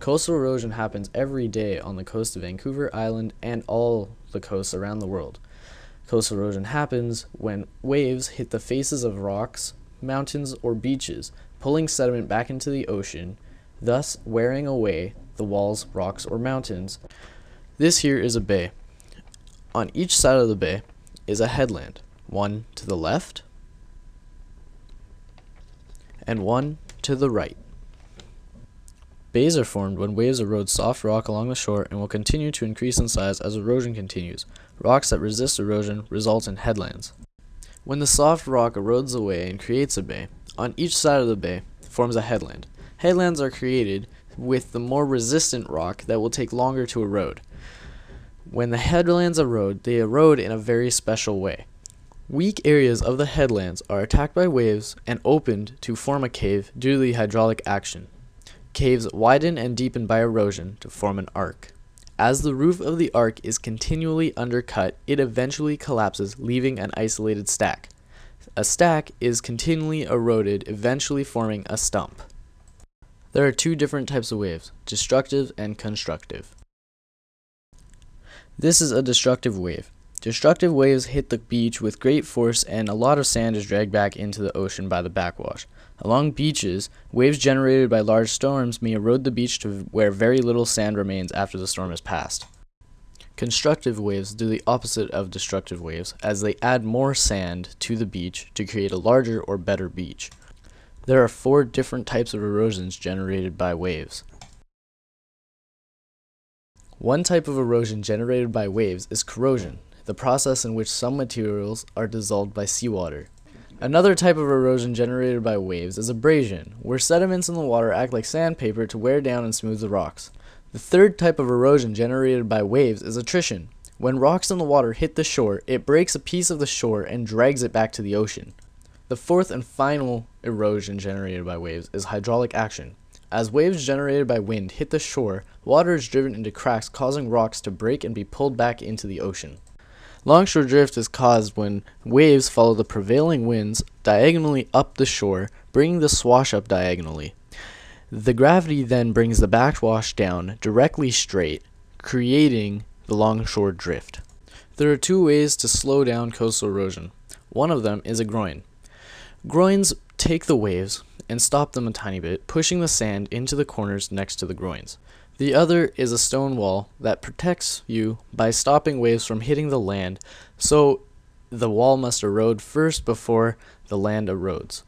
Coastal erosion happens every day on the coast of Vancouver Island and all the coasts around the world. Coastal erosion happens when waves hit the faces of rocks, mountains, or beaches, pulling sediment back into the ocean, thus wearing away the walls, rocks, or mountains. This here is a bay. On each side of the bay is a headland, one to the left and one to the right. Bays are formed when waves erode soft rock along the shore and will continue to increase in size as erosion continues. Rocks that resist erosion result in headlands. When the soft rock erodes away and creates a bay, on each side of the bay forms a headland. Headlands are created with the more resistant rock that will take longer to erode. When the headlands erode, they erode in a very special way. Weak areas of the headlands are attacked by waves and opened to form a cave due to the hydraulic action. Caves widen and deepen by erosion to form an arc. As the roof of the arc is continually undercut, it eventually collapses, leaving an isolated stack. A stack is continually eroded, eventually forming a stump. There are two different types of waves, destructive and constructive. This is a destructive wave. Destructive waves hit the beach with great force and a lot of sand is dragged back into the ocean by the backwash. Along beaches, waves generated by large storms may erode the beach to where very little sand remains after the storm has passed. Constructive waves do the opposite of destructive waves, as they add more sand to the beach to create a larger or better beach. There are 4 different types of erosions generated by waves. One type of erosion generated by waves is corrosion, the process in which some materials are dissolved by seawater. Another type of erosion generated by waves is abrasion, where sediments in the water act like sandpaper to wear down and smooth the rocks. The third type of erosion generated by waves is attrition. When rocks in the water hit the shore, it breaks a piece of the shore and drags it back to the ocean. The fourth and final erosion generated by waves is hydraulic action. As waves generated by wind hit the shore, water is driven into cracks, causing rocks to break and be pulled back into the ocean. Longshore drift is caused when waves follow the prevailing winds diagonally up the shore, bringing the swash up diagonally. The gravity then brings the backwash down directly straight, creating the longshore drift. There are 2 ways to slow down coastal erosion. One of them is a groin. Groins take the waves and stop them a tiny bit, pushing the sand into the corners next to the groins. The other is a stone wall that protects you by stopping waves from hitting the land, so the wall must erode first before the land erodes.